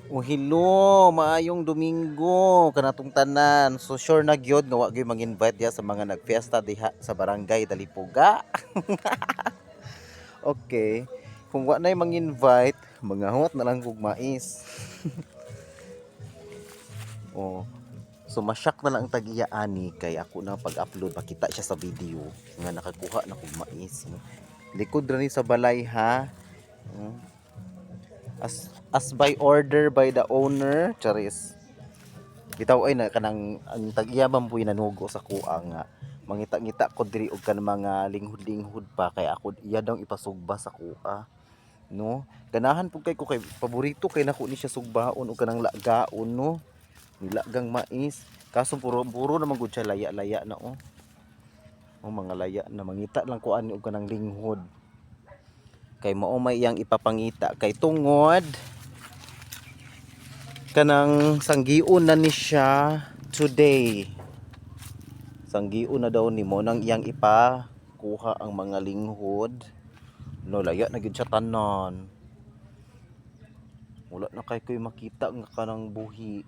O hello, maayong Domingo kanatong tanan. So sure na gyud nga wa gyud mang-invite ya sa mga nagfiesta diha sa barangay Dalipuga. Okay. Kung wa nay mang-invite, mangahot na lang kog mais. Oh, so masyak na lang ang tagiya ani kay ako na pag-upload makita siya sa video nga nakakuha na kog mais. Likod ra ni sa balay ha. Mm. As by order by the owner, charis. Bitaw ay na kanang ang tag-iya bamboy nanugo sa kuang nga mangita-ngita ko diri og kan mga linghud-linghud pa kay ako iya daw ipasugba sa kuha, no? Ganahan pud kay ko kay paborito kay nako ni siya sugbaon og kanang lagaon, no? Nilagang mais. Kaso puro naman gud siya laya-laya na oh. Oh mga laya na mangita lang ko ani og kanang linghud. Kay mao may iyang ipapangita kay tungod kanang sanggion na ni siya today. Sanggion na daw nimo nang iyang ipakuha ang mga linghod. No, laya na gyud siya tanan. Wala na kay koy makita nga kanang buhi.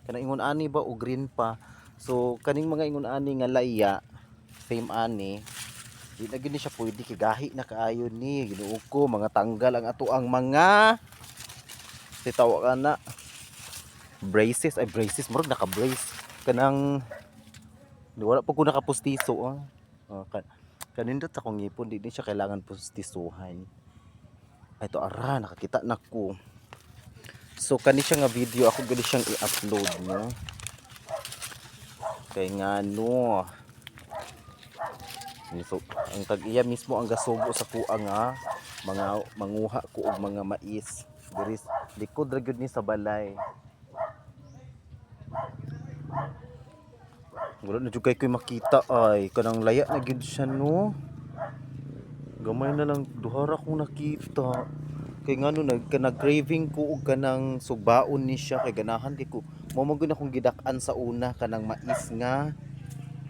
Kanang ingon ani ba o green pa. So kaning mga ingon ani nga laya, same ani. Di na gyud ni siya pwede kay gahi na kaayo ni. Ginuo ko mga tanggal ang ato ang mga sitaw kana braces ay braces murag naka-brace kanang wala pa ko nakapustiso oh. Kanindot akong ngipon di siya kailangan pustisuhan. Ay to ara nakakita na ko. So kani siya nga video ako gali siyang i-upload no. Kay nga no. So, ang tag-iya mismo ang gasubo sa kuha nga mga manguha ko og mga mais. Diri likod ra gyud ni sa balay. Wala na jud kay koy makita ay kanang laya na gyud siya no. Gamay na lang duha ra kong nakita. Kay ngano nag-craving ko og kanang sugbaon ni siya kay ganahan kay ko. Mao man gyud akong gidak-an sa una kanang mais nga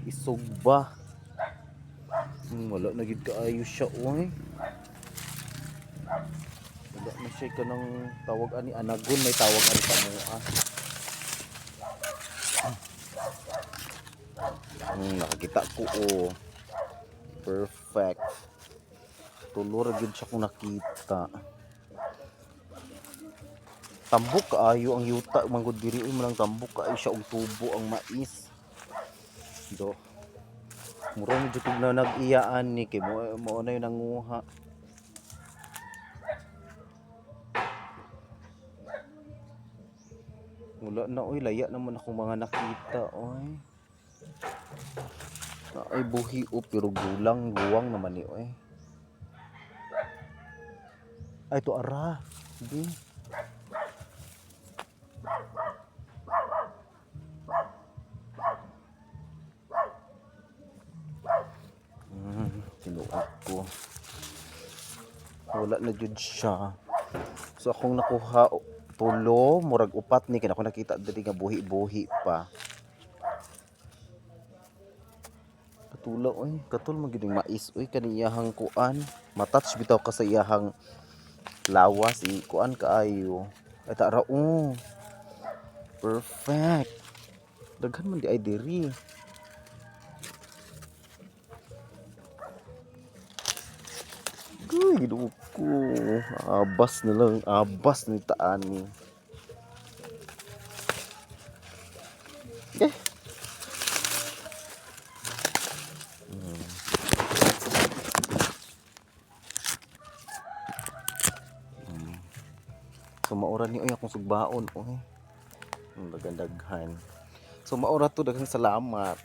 isugba. Wala na gyud kaayo siya oy. Wala na siya kanang tawag ani anagon may tawag ani pamoa. Nakakita ko oh. Perfect. Tulor gyud siya kung nakita. Tambok kaayo ang yuta manggod diri mo lang tambok kaayo siya og tubo ang mais. Do. Mura ni jud na nag-iyaan ni kay mo na yung nanguha. Wala na oy laya naman akong mga nakita oy. Ay buhi o pero guwang naman ni oy. Ay to ara. Di. Tinuot ko. Wala na jud siya. So akong nakuha tulo murag upat ni kay ako nakita diri nga buhi-buhi pa. Katula oy, katul magiding mais oy kaniyahang kuan. Matouch bitaw ka sa iyahang lawas kuan kaayo. Ay tara oh. Perfect. Daghan man di ay diri. Uy, ginuo ko. Abas na lang, abas ni taani. Eh. So maura ni oy akong sugbaon oy. Daghan-daghan. So maura to daghang salamat.